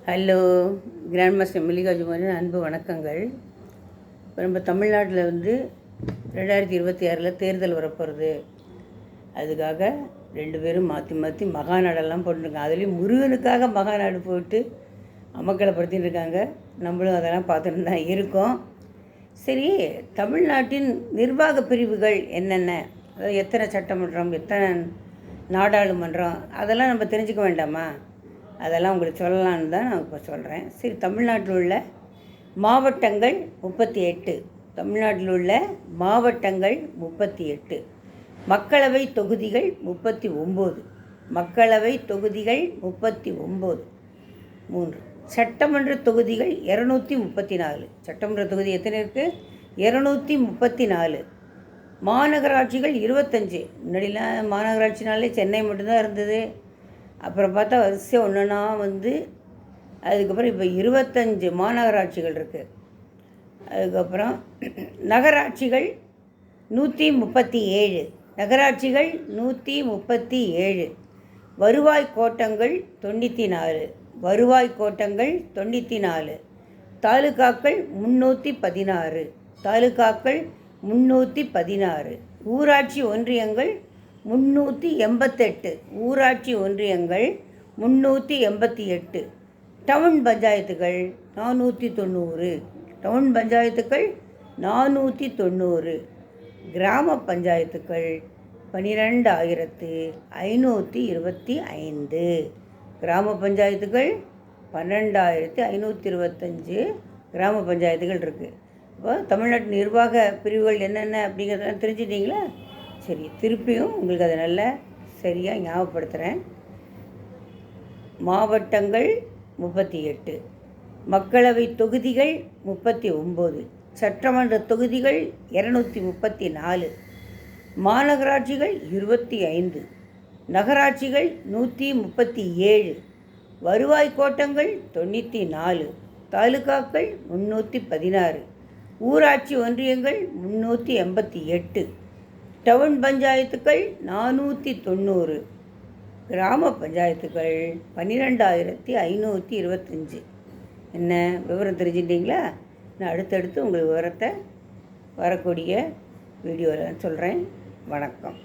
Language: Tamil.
ஹலோ, கிராண்ட் மாஸ்டர் மல்லிகா ஜுமாரின் அன்பு வணக்கங்கள். இப்போ நம்ம தமிழ்நாட்டில் 2026 தேர்தல் வரப்போகிறது. அதுக்காக 2 பேரும் மாற்றி மாற்றி மகாநாடெல்லாம் போட்டுருக்காங்க. அதுலேயும் முருகனுக்காக மகாநாடு போட்டு அமக்கலப்படுத்தின்னு இருக்காங்க. நம்மளும் அதெல்லாம் பார்த்துட்டு தான் இருக்கோம். சரி, தமிழ்நாட்டின் நிர்வாக பிரிவுகள் என்னென்ன, அதாவது எத்தனை சட்டமன்றம், எத்தனை நாடாளுமன்றம், அதெல்லாம் நம்ம தெரிஞ்சுக்க வேண்டாமா? அதெல்லாம் உங்களுக்கு சொல்லலான்னு தான் நான் இப்போ சொல்கிறேன். சரி, தமிழ்நாட்டில் உள்ள மாவட்டங்கள் 38. தமிழ்நாட்டில் உள்ள மாவட்டங்கள் 38. மக்களவை தொகுதிகள் 39. மக்களவை தொகுதிகள் 39. 3. சட்டமன்ற தொகுதிகள் 234. சட்டமன்ற தொகுதி எத்தனை இருக்குது? 234. மாநகராட்சிகள் 25. முன்னாடிலாம் மாநகராட்சினாலே சென்னை மட்டும்தான் இருந்தது. அப்புறம் பார்த்தா வரிசையாக ஒன்றுனா அதுக்கப்புறம் இப்போ 25 மாநகராட்சிகள் இருக்குது. அதுக்கப்புறம் நகராட்சிகள் 137. நகராட்சிகள் 137. வருவாய் கோட்டங்கள் 94. வருவாய் கோட்டங்கள் 94. தாலுகாக்கள் 316. தாலுகாக்கள் 316. ஊராட்சி ஒன்றியங்கள் 388. ஊராட்சி ஒன்றியங்கள் 388. டவுன் பஞ்சாயத்துகள் 490. டவுன் பஞ்சாயத்துக்கள் 490. கிராம பஞ்சாயத்துக்கள் 12,525. கிராம பஞ்சாயத்துகள் 12,525 கிராம பஞ்சாயத்துகள் இருக்குது. இப்போ தமிழ்நாட்டு நிர்வாக பிரிவுகள் என்னென்ன அப்படிங்கிறதெல்லாம் தெரிஞ்சிட்டிங்களா? சரி, திருப்பியும் உங்களுக்கு அதை நல்லா சரியாக ஞாபகப்படுத்துகிறேன். மாவட்டங்கள் 38. மக்களவை தொகுதிகள் 39. சட்டமன்ற தொகுதிகள் 234. மாநகராட்சிகள் 25. நகராட்சிகள் 137. வருவாய் கோட்டங்கள் 94. தாலுகாக்கள் 316. ஊராட்சி ஒன்றியங்கள் 388. டவுன் பஞ்சாயத்துக்கள் 490. கிராம பஞ்சாயத்துக்கள் 12,525. என்ன விவரம் தெரிஞ்சுட்டிங்களா? நான் அடுத்தடுத்து உங்களுக்கு விவரத்தை வரக்கூடிய வீடியோவில் சொல்கிறேன். வணக்கம்.